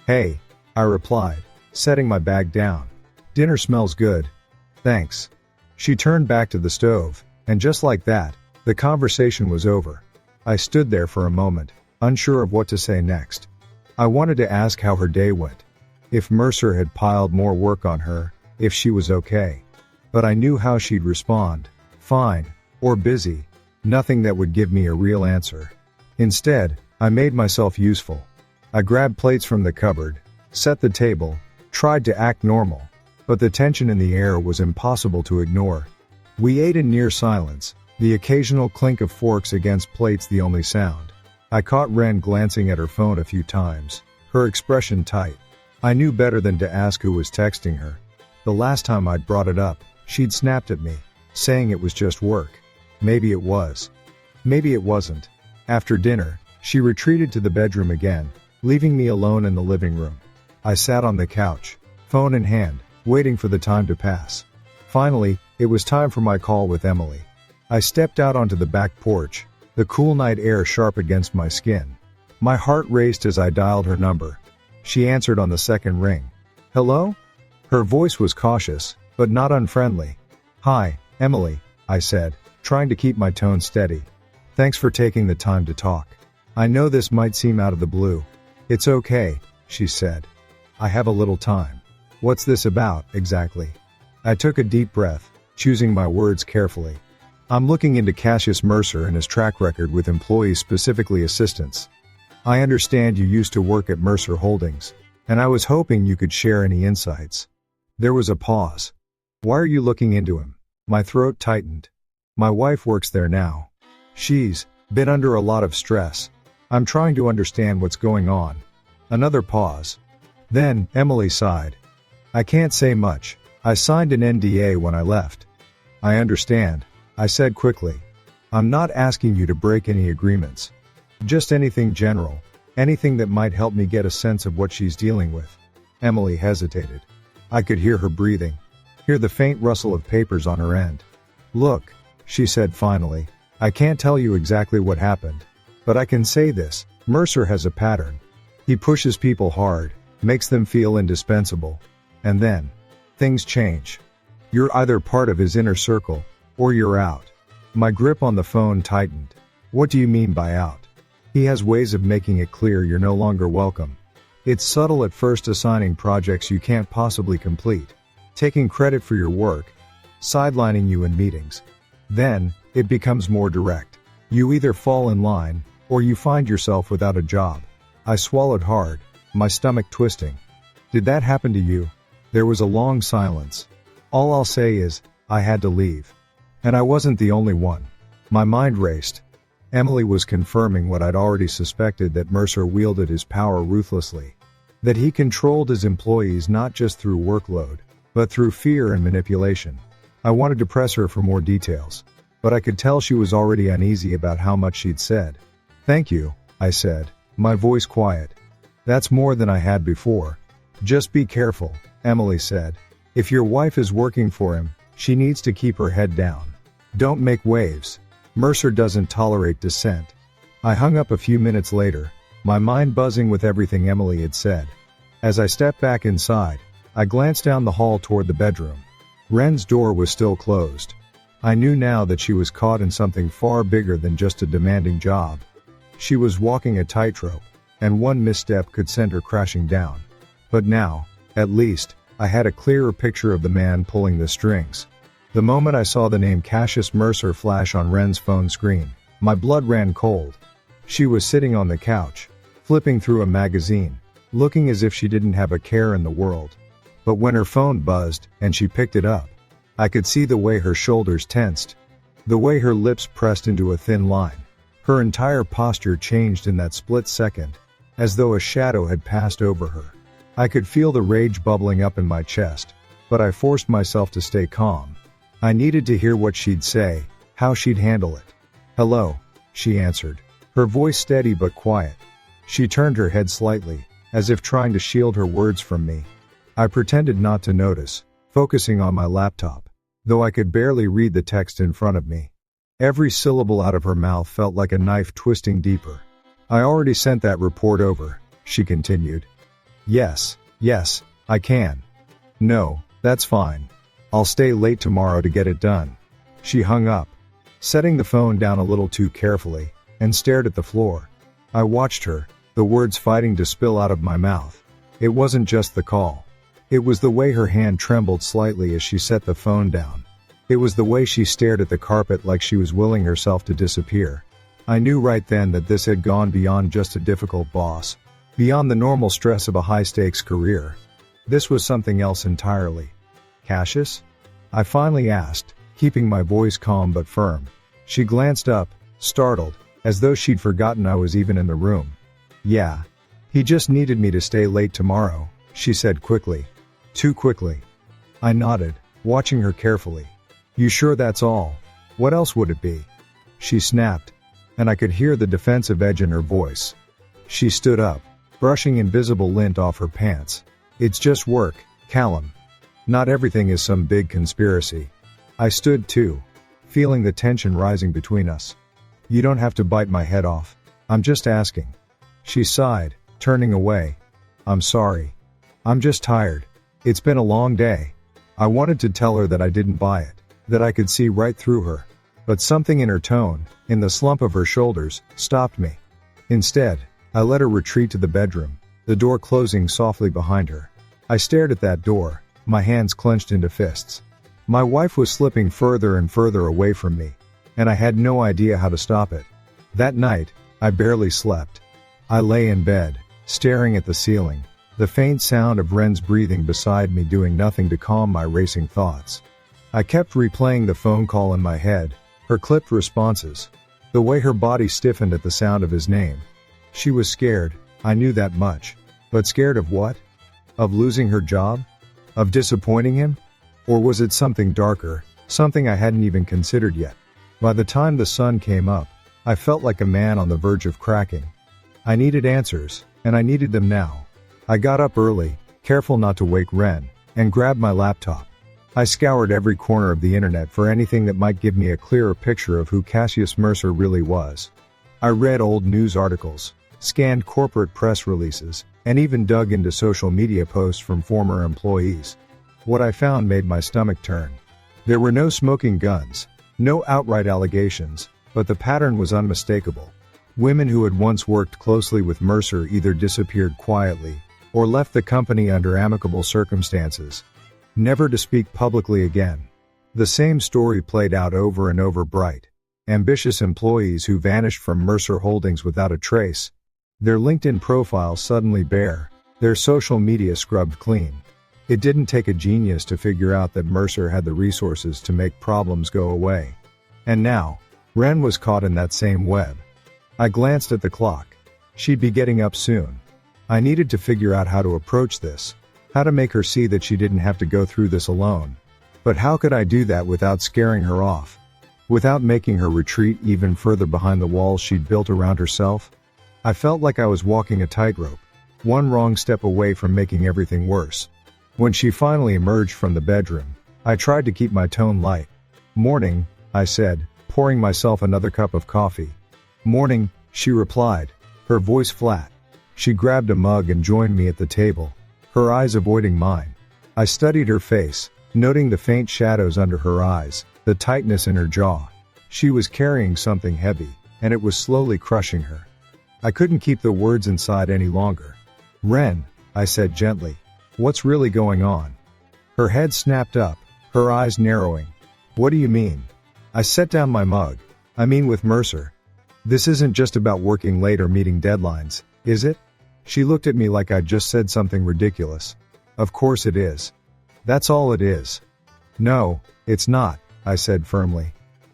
"Hey," I replied, setting my bag down. "Dinner smells good. Thanks." She turned back to the stove, and just like that, the conversation was over. I stood there for a moment, unsure of what to say next. I wanted to ask how her day went. If Mercer had piled more work on her, if she was okay. But I knew how she'd respond, fine, or busy, nothing that would give me a real answer. Instead, I made myself useful. I grabbed plates from the cupboard, set the table, tried to act normal, but the tension in the air was impossible to ignore. We ate in near silence, the occasional clink of forks against plates the only sound. I caught Ren glancing at her phone a few times, her expression tight. I knew better than to ask who was texting her. The last time I'd brought it up, she'd snapped at me, saying it was just work. Maybe it was. Maybe it wasn't. After dinner, she retreated to the bedroom again, leaving me alone in the living room. I sat on the couch, phone in hand, waiting for the time to pass. Finally, it was time for my call with Emily. I stepped out onto the back porch, the cool night air sharp against my skin. My heart raced as I dialed her number. She answered on the second ring. "Hello?" Her voice was cautious, but not unfriendly. "Hi, Emily," I said, trying to keep my tone steady. "Thanks for taking the time to talk. I know this might seem out of the blue." "It's okay," she said. "I have a little time." "What's this about, exactly?" I took a deep breath, choosing my words carefully. "I'm looking into Cassius Mercer and his track record with employees, specifically assistants. I understand you used to work at Mercer Holdings, and I was hoping you could share any insights." There was a pause. "Why are you looking into him?" My throat tightened. "My wife works there now. She's been under a lot of stress. I'm trying to understand what's going on." Another pause. Then, Emily sighed. "I can't say much. I signed an NDA when I left." "I understand," I said quickly. "I'm not asking you to break any agreements. Just anything general, anything that might help me get a sense of what she's dealing with." Emily hesitated. I could hear her breathing, hear the faint rustle of papers on her end. "Look," she said finally, "I can't tell you exactly what happened, but I can say this: Mercer has a pattern. He pushes people hard, makes them feel indispensable, and then things change. You're either part of his inner circle, or you're out." My grip on the phone tightened. "What do you mean by out?" "He has ways of making it clear you're no longer welcome. It's subtle at first, assigning projects you can't possibly complete, taking credit for your work, sidelining you in meetings. Then, it becomes more direct. You either fall in line, or you find yourself without a job." I swallowed hard, my stomach twisting. "Did that happen to you?" There was a long silence. All I'll say is, I had to leave. And I wasn't the only one. My mind raced. Emily was confirming what I'd already suspected, that Mercer wielded his power ruthlessly. That he controlled his employees not just through workload, but through fear and manipulation. I wanted to press her for more details, but I could tell she was already uneasy about how much she'd said. "Thank you," I said, my voice quiet. That's more than I had before. Just be careful, Emily said. If your wife is working for him, she needs to keep her head down. Don't make waves. Mercer doesn't tolerate dissent. I hung up a few minutes later, my mind buzzing with everything Emily had said. As I stepped back inside, I glanced down the hall toward the bedroom. Wren's door was still closed. I knew now that she was caught in something far bigger than just a demanding job. She was walking a tightrope, and one misstep could send her crashing down. But now, at least, I had a clearer picture of the man pulling the strings. The moment I saw the name Cassius Mercer flash on Wren's phone screen, my blood ran cold. She was sitting on the couch, flipping through a magazine, looking as if she didn't have a care in the world. But when her phone buzzed, and she picked it up, I could see the way her shoulders tensed, the way her lips pressed into a thin line. Her entire posture changed in that split second, as though a shadow had passed over her. I could feel the rage bubbling up in my chest, but I forced myself to stay calm. I needed to hear what she'd say, how she'd handle it. "Hello," she answered, her voice steady but quiet. She turned her head slightly, as if trying to shield her words from me. I pretended not to notice, focusing on my laptop, though I could barely read the text in front of me. Every syllable out of her mouth felt like a knife twisting deeper. "I already sent that report over," she continued. Yes, I can." "No, that's fine. I'll stay late tomorrow to get it done." She hung up, setting the phone down a little too carefully, and stared at the floor. I watched her, the words fighting to spill out of my mouth. It wasn't just the call. It was the way her hand trembled slightly as she set the phone down. It was the way she stared at the carpet like she was willing herself to disappear. I knew right then that this had gone beyond just a difficult boss, beyond the normal stress of a high-stakes career. This was something else entirely. "Cassius?" I finally asked, keeping my voice calm but firm. She glanced up, startled, as though she'd forgotten I was even in the room. "Yeah. He just needed me to stay late tomorrow," she said quickly. Too quickly. I nodded, watching her carefully. "You sure that's all? What else would it be?" She snapped, and I could hear the defensive edge in her voice. She stood up, brushing invisible lint off her pants. "It's just work, Callum. Not everything is some big conspiracy." I stood too, feeling the tension rising between us. "You don't have to bite my head off. I'm just asking." She sighed, turning away. "I'm sorry. I'm just tired. It's been a long day." I wanted to tell her that I didn't buy it, that I could see right through her. But something in her tone, in the slump of her shoulders, stopped me. Instead, I let her retreat to the bedroom, the door closing softly behind her. I stared at that door, my hands clenched into fists. My wife was slipping further and further away from me, and I had no idea how to stop it. That night, I barely slept. I lay in bed, staring at the ceiling, the faint sound of Wren's breathing beside me doing nothing to calm my racing thoughts. I kept replaying the phone call in my head, her clipped responses, the way her body stiffened at the sound of his name. She was scared, I knew that much. But scared of what? Of losing her job? Of disappointing him? Or was it something darker, something I hadn't even considered yet? By the time the sun came up, I felt like a man on the verge of cracking. I needed answers, and I needed them now. I got up early, careful not to wake Wren, and grabbed my laptop. I scoured every corner of the internet for anything that might give me a clearer picture of who Cassius Mercer really was. I read old news articles, scanned corporate press releases, and even dug into social media posts from former employees. What I found made my stomach turn. There were no smoking guns, no outright allegations, but the pattern was unmistakable. Women who had once worked closely with Mercer either disappeared quietly, or left the company under amicable circumstances, never to speak publicly again. The same story played out over and over. Bright, ambitious employees who vanished from Mercer Holdings without a trace, their LinkedIn profiles suddenly bare, their social media scrubbed clean. It didn't take a genius to figure out that Mercer had the resources to make problems go away. And now, Wren was caught in that same web. I glanced at the clock. She'd be getting up soon. I needed to figure out how to approach this, how to make her see that she didn't have to go through this alone. But how could I do that without scaring her off? Without making her retreat even further behind the walls she'd built around herself? I felt like I was walking a tightrope, one wrong step away from making everything worse. When she finally emerged from the bedroom, I tried to keep my tone light. "Morning," I said, pouring myself another cup of coffee. "Morning," she replied, her voice flat. She grabbed a mug and joined me at the table, her eyes avoiding mine. I studied her face, noting the faint shadows under her eyes, the tightness in her jaw. She was carrying something heavy, and it was slowly crushing her. I couldn't keep the words inside any longer. "Ren," I said gently, "what's really going on?" Her head snapped up, her eyes narrowing. "What do you mean?" I set down my mug. "I mean with Mercer. This isn't just about working late or meeting deadlines, is it?" She looked at me like I'd just said something ridiculous. "Of course it is. That's all it is." "No, it's not," I said firmly.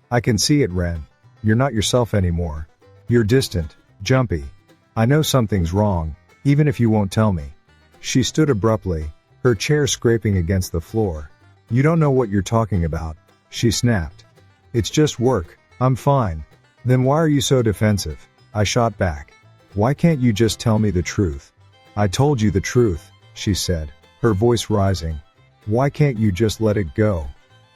"I can see it, Ren. You're not yourself anymore. You're distant, jumpy. I know something's wrong, even if you won't tell me." She stood abruptly, her chair scraping against the floor. "You don't know what you're talking about," she snapped. "It's just work. I'm fine." "Then why are you so defensive?" I shot back. "Why can't you just tell me the truth?" "I told you the truth," she said, her voice rising. "Why can't you just let it go?"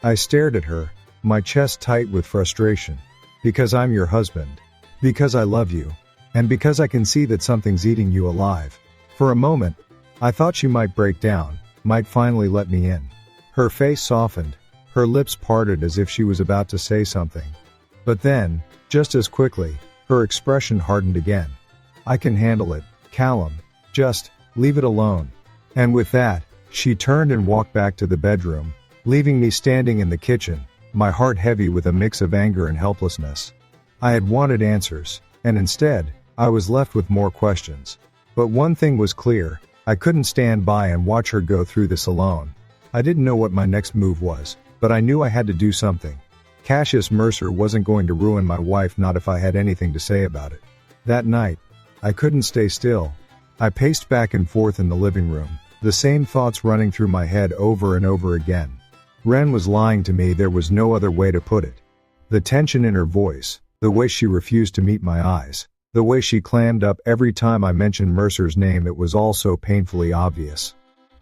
I stared at her, my chest tight with frustration. "Because I'm your husband. Because I love you. And because I can see that something's eating you alive." For a moment, I thought she might break down, might finally let me in. Her face softened, her lips parted as if she was about to say something. But then, just as quickly, her expression hardened again. "I can handle it, Callum. Just, leave it alone." And with that, she turned and walked back to the bedroom, leaving me standing in the kitchen, my heart heavy with a mix of anger and helplessness. I had wanted answers, and instead, I was left with more questions. But one thing was clear, I couldn't stand by and watch her go through this alone. I didn't know what my next move was, but I knew I had to do something. Cassius Mercer wasn't going to ruin my wife, not if I had anything to say about it. That night, I couldn't stay still. I paced back and forth in the living room, the same thoughts running through my head over and over again. Ren was lying to me, there was no other way to put it. The tension in her voice, the way she refused to meet my eyes, the way she clammed up every time I mentioned Mercer's name, it was all so painfully obvious.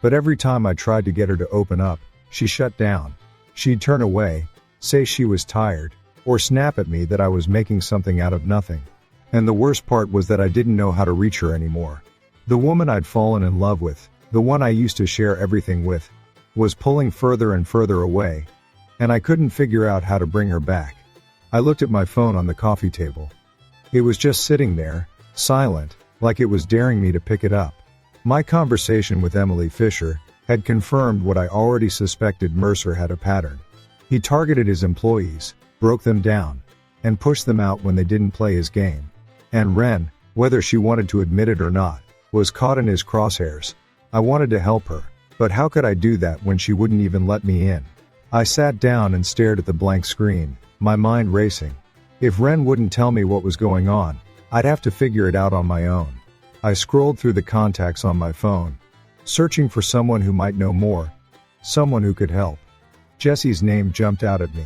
But every time I tried to get her to open up, she shut down. She'd turn away, say she was tired, or snap at me that I was making something out of nothing. And the worst part was that I didn't know how to reach her anymore. The woman I'd fallen in love with, the one I used to share everything with, was pulling further and further away, and I couldn't figure out how to bring her back. I looked at my phone on the coffee table. It was just sitting there, silent, like it was daring me to pick it up. My conversation with Emily Fisher had confirmed what I already suspected. Mercer had a pattern. He targeted his employees, broke them down, and pushed them out when they didn't play his game. And Ren, whether she wanted to admit it or not, was caught in his crosshairs. I wanted to help her, but how could I do that when she wouldn't even let me in? I sat down and stared at the blank screen, my mind racing. If Ren wouldn't tell me what was going on, I'd have to figure it out on my own. I scrolled through the contacts on my phone, searching for someone who might know more, someone who could help. Jesse's name jumped out at me.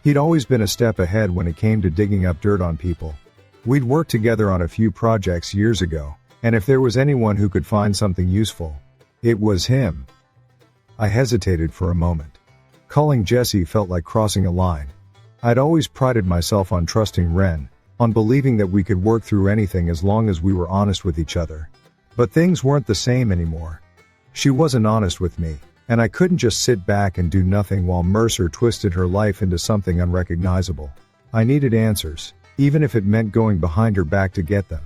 He'd always been a step ahead when it came to digging up dirt on people. We'd worked together on a few projects years ago, and if there was anyone who could find something useful, it was him. I hesitated for a moment. Calling Jesse felt like crossing a line. I'd always prided myself on trusting Ren, on believing that we could work through anything as long as we were honest with each other. But things weren't the same anymore. She wasn't honest with me, and I couldn't just sit back and do nothing while Mercer twisted her life into something unrecognizable. I needed answers, even if it meant going behind her back to get them.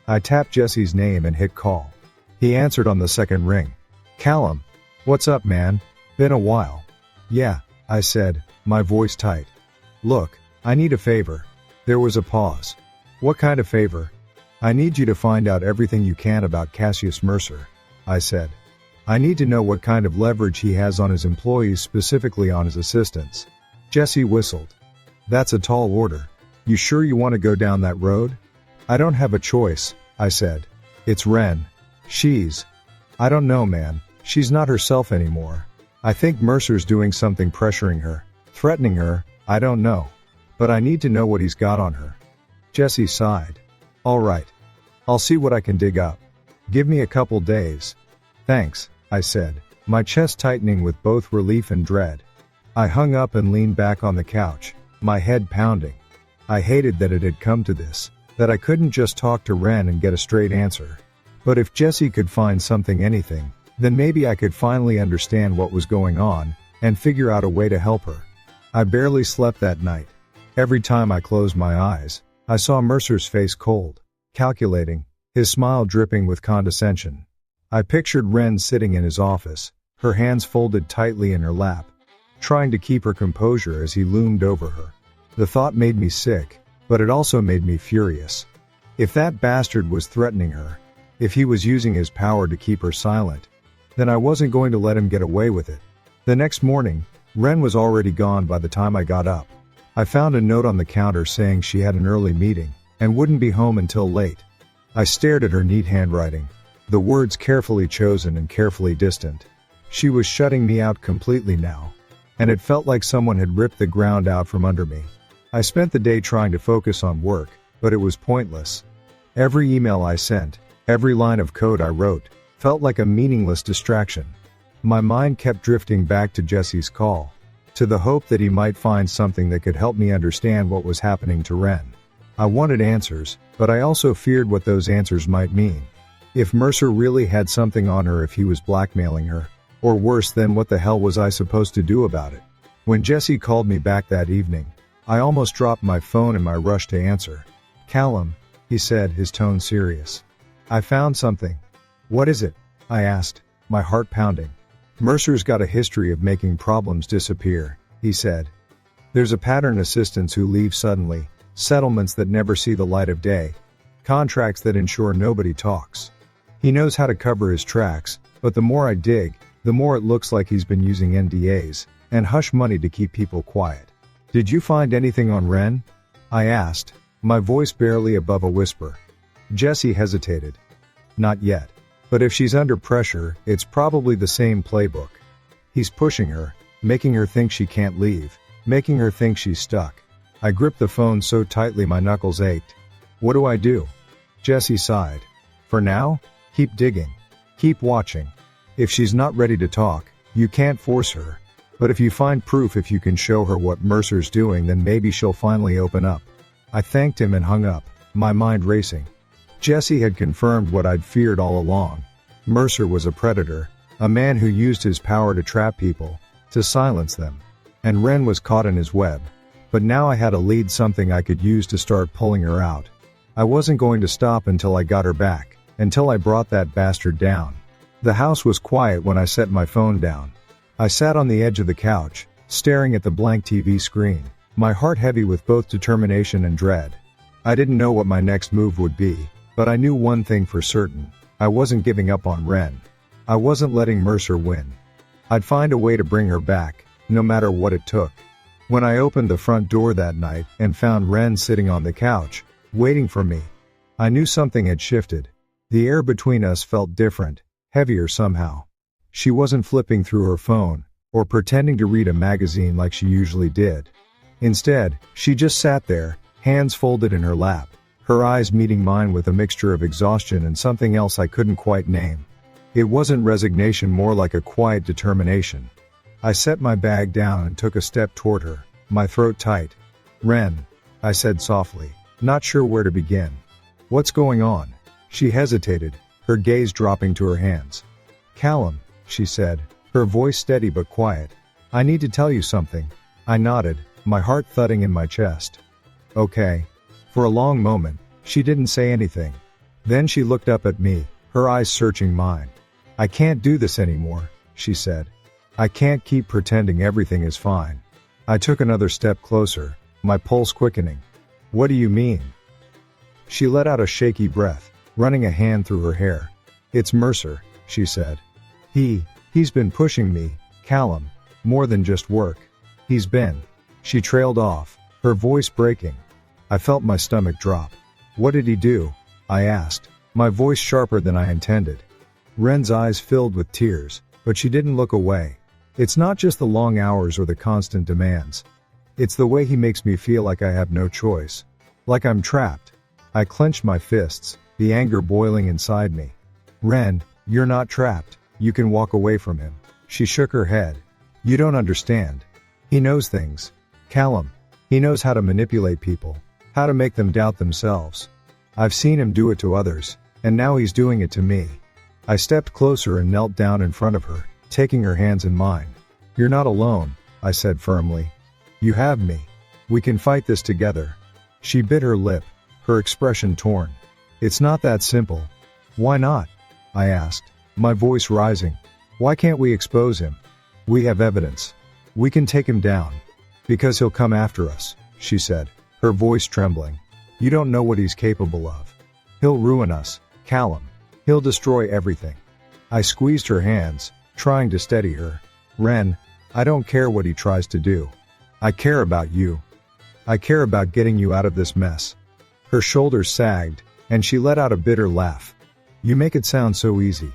I tapped Jesse's name and hit call. He answered on the second ring. "Callum, what's up, man? Been a while." "Yeah," I said, my voice tight. "Look, I need a favor." There was a pause. "What kind of favor?" "I need you to find out everything you can about Cassius Mercer," I said. "I need to know what kind of leverage he has on his employees, specifically on his assistants." Jesse whistled. "That's a tall order. You sure you want to go down that road?" "I don't have a choice," I said. "It's Ren. I don't know, man. She's not herself anymore. I think Mercer's doing something, pressuring her, threatening her, I don't know. But I need to know what he's got on her." Jesse sighed. "All right. I'll see what I can dig up. Give me a couple days. Thanks, I said, my chest tightening with both relief and dread. I hung up and leaned back on the couch, my head pounding. I hated that it had come to this, that I couldn't just talk to Ren and get a straight answer. But if Jessie could find anything, then maybe I could finally understand what was going on, and figure out a way to help her. I barely slept that night. Every time I closed my eyes, I saw Mercer's face cold, calculating, his smile dripping with condescension. I pictured Ren sitting in his office, her hands folded tightly in her lap, trying to keep her composure as he loomed over her. The thought made me sick, but it also made me furious. If that bastard was threatening her, if he was using his power to keep her silent, then I wasn't going to let him get away with it. The next morning, Ren was already gone by the time I got up. I found a note on the counter saying she had an early meeting, and wouldn't be home until late. I stared at her neat handwriting, the words carefully chosen and carefully distant. She was shutting me out completely now, and it felt like someone had ripped the ground out from under me. I spent the day trying to focus on work, but it was pointless. Every email I sent, every line of code I wrote, felt like a meaningless distraction. My mind kept drifting back to Jesse's call, to the hope that he might find something that could help me understand what was happening to Ren. I wanted answers, but I also feared what those answers might mean. If Mercer really had something on her, if he was blackmailing her, or worse, then what the hell was I supposed to do about it? When Jesse called me back that evening, I almost dropped my phone in my rush to answer. "Callum," he said, his tone serious. "I found something." "What is it?" I asked, my heart pounding. "Mercer's got a history of making problems disappear," he said. "There's a pattern: assistants who leave suddenly, settlements that never see the light of day, contracts that ensure nobody talks. He knows how to cover his tracks, but the more I dig, the more it looks like he's been using NDAs and hush money to keep people quiet." "Did you find anything on Ren?" I asked, my voice barely above a whisper. Jesse hesitated. "Not yet. But if she's under pressure, it's probably the same playbook. He's pushing her, making her think she can't leave, making her think she's stuck." I gripped the phone so tightly my knuckles ached. "What do I do?" Jesse sighed. "For now, keep digging. Keep watching. If she's not ready to talk, you can't force her. But if you find proof, if you can show her what Mercer's doing, then maybe she'll finally open up." I thanked him and hung up, my mind racing. Jesse had confirmed what I'd feared all along. Mercer was a predator, a man who used his power to trap people, to silence them. And Ren was caught in his web. But now I had a lead, something I could use to start pulling her out. I wasn't going to stop until I got her back, until I brought that bastard down. The house was quiet when I set my phone down. I sat on the edge of the couch, staring at the blank TV screen, my heart heavy with both determination and dread. I didn't know what my next move would be, but I knew one thing for certain: I wasn't giving up on Ren. I wasn't letting Mercer win. I'd find a way to bring her back, no matter what it took. When I opened the front door that night and found Ren sitting on the couch, waiting for me, I knew something had shifted. The air between us felt different, heavier somehow. She wasn't flipping through her phone, or pretending to read a magazine like she usually did. Instead, she just sat there, hands folded in her lap, her eyes meeting mine with a mixture of exhaustion and something else I couldn't quite name. It wasn't resignation, more like a quiet determination. I set my bag down and took a step toward her, my throat tight. "Ren," I said softly, not sure where to begin. "What's going on?" She hesitated, her gaze dropping to her hands. "Callum," she said, her voice steady but quiet. "I need to tell you something." I nodded, my heart thudding in my chest. "Okay." For a long moment, she didn't say anything. Then she looked up at me, her eyes searching mine. "I can't do this anymore," she said. "I can't keep pretending everything is fine." I took another step closer, my pulse quickening. "What do you mean?" She let out a shaky breath, running a hand through her hair. "It's Mercer," she said. He's been pushing me, Callum, more than just work. He's been." She trailed off, her voice breaking. I felt my stomach drop. "What did he do?" I asked, my voice sharper than I intended. Ren's eyes filled with tears, but she didn't look away. "It's not just the long hours or the constant demands. It's the way he makes me feel like I have no choice. Like I'm trapped." I clenched my fists, the anger boiling inside me. Ren, you're not trapped. You can walk away from him. She shook her head. You don't understand. He knows things. Callum. He knows how to manipulate people, how to make them doubt themselves. I've seen him do it to others, and now he's doing it to me. I stepped closer and knelt down in front of her, taking her hands in mine. You're not alone, I said firmly. You have me. We can fight this together. She bit her lip, her expression torn. It's not that simple. Why not? I asked, my voice rising. Why can't we expose him? We have evidence. We can take him down. Because he'll come after us, she said, her voice trembling. You don't know what he's capable of. He'll ruin us, Callum. He'll destroy everything. I squeezed her hands, trying to steady her. Ren, I don't care what he tries to do. I care about you. I care about getting you out of this mess. Her shoulders sagged, and she let out a bitter laugh. You make it sound so easy.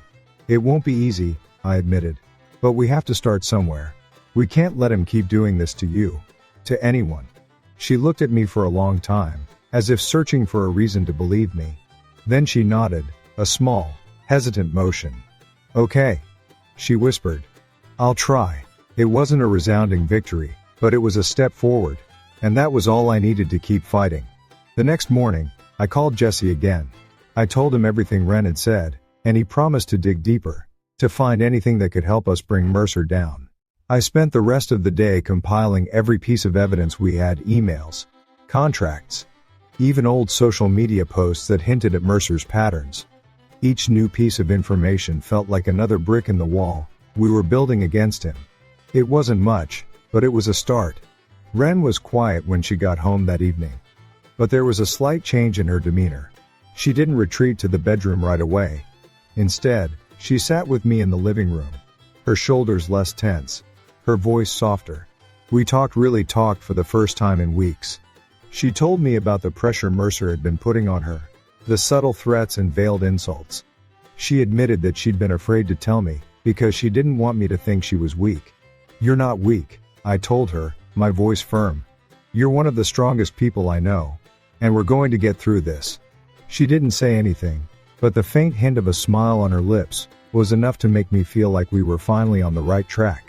It won't be easy, I admitted. But we have to start somewhere. We can't let him keep doing this to you. To anyone. She looked at me for a long time, as if searching for a reason to believe me. Then she nodded, a small, hesitant motion. Okay. She whispered. I'll try. It wasn't a resounding victory, but it was a step forward. And that was all I needed to keep fighting. The next morning, I called Jesse again. I told him everything Ren had said, and he promised to dig deeper, to find anything that could help us bring Mercer down. I spent the rest of the day compiling every piece of evidence we had: emails, contracts, even old social media posts that hinted at Mercer's patterns. Each new piece of information felt like another brick in the wall we were building against him. It wasn't much, but it was a start. Ren was quiet when she got home that evening. But there was a slight change in her demeanor. She didn't retreat to the bedroom right away. Instead, she sat with me in the living room, her shoulders less tense, her voice softer. We really talked for the first time in weeks. She told me about the pressure Mercer had been putting on her, the subtle threats and veiled insults. She admitted that she'd been afraid to tell me, because she didn't want me to think she was weak. You're not weak, I told her, my voice firm. You're one of the strongest people I know. And we're going to get through this. She didn't say anything, but the faint hint of a smile on her lips was enough to make me feel like we were finally on the right track.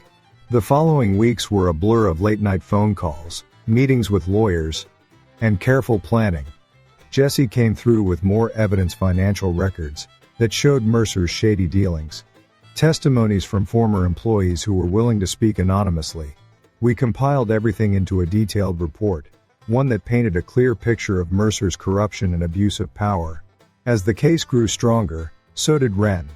The following weeks were a blur of late-night phone calls, meetings with lawyers, and careful planning. Jesse came through with more evidence, financial records that showed Mercer's shady dealings, testimonies from former employees who were willing to speak anonymously. We compiled everything into a detailed report, one that painted a clear picture of Mercer's corruption and abuse of power. As the case grew stronger, so did Ren.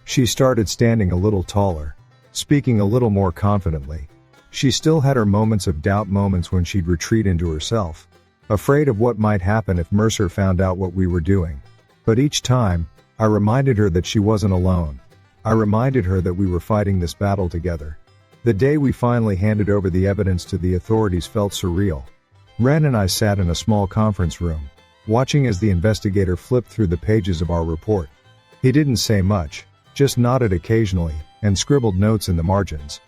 She started standing a little taller, speaking a little more confidently. She still had her moments of doubt, moments when she'd retreat into herself, afraid of what might happen if Mercer found out what we were doing. But each time, I reminded her that she wasn't alone. I reminded her that we were fighting this battle together. The day we finally handed over the evidence to the authorities felt surreal. Ren and I sat in a small conference room, watching as the investigator flipped through the pages of our report. He didn't say much, just nodded occasionally, and scribbled notes in the margins.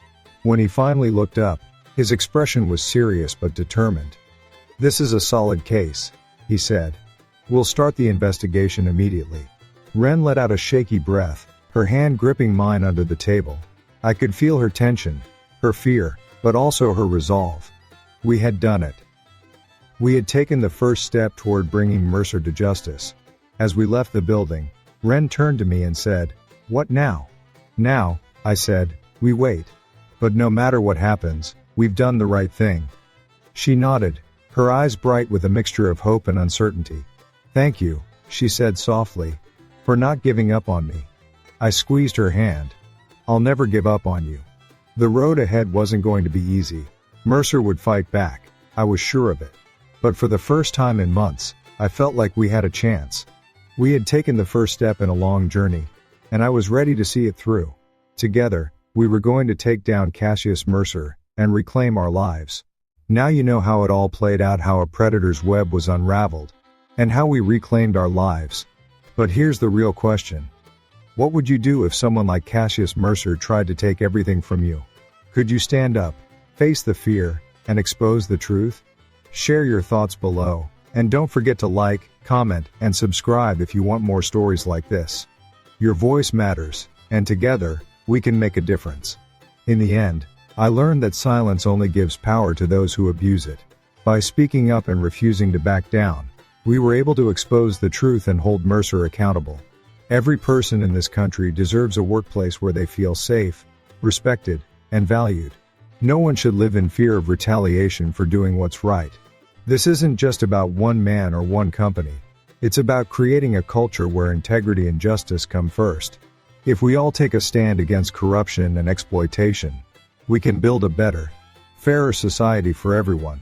When he finally looked up, his expression was serious but determined. This is a solid case, he said. We'll start the investigation immediately. Ren let out a shaky breath, her hand gripping mine under the table. I could feel her tension, her fear, but also her resolve. We had done it. We had taken the first step toward bringing Mercer to justice. As we left the building, Ren turned to me and said, "What now?" "Now," I said, "we wait. But no matter what happens, we've done the right thing." She nodded, her eyes bright with a mixture of hope and uncertainty. "Thank you," she said softly, "for not giving up on me." I squeezed her hand. "I'll never give up on you." The road ahead wasn't going to be easy. Mercer would fight back, I was sure of it. But for the first time in months, I felt like we had a chance. We had taken the first step in a long journey, and I was ready to see it through. Together, we were going to take down Cassius Mercer and reclaim our lives. Now you know how it all played out, how a predator's web was unraveled, and how we reclaimed our lives. But here's the real question. What would you do if someone like Cassius Mercer tried to take everything from you? Could you stand up, face the fear, and expose the truth? Share your thoughts below, And don't forget to like, comment, and subscribe if you want more stories like this. Your voice matters, and together, we can make a difference. In the end, I learned that silence only gives power to those who abuse it. By speaking up and refusing to back down, we were able to expose the truth and hold Mercer accountable. Every person in this country deserves a workplace where they feel safe, respected, and valued. No one should live in fear of retaliation for doing what's right. This isn't just about one man or one company. It's about creating a culture where integrity and justice come first. If we all take a stand against corruption and exploitation, we can build a better, fairer society for everyone.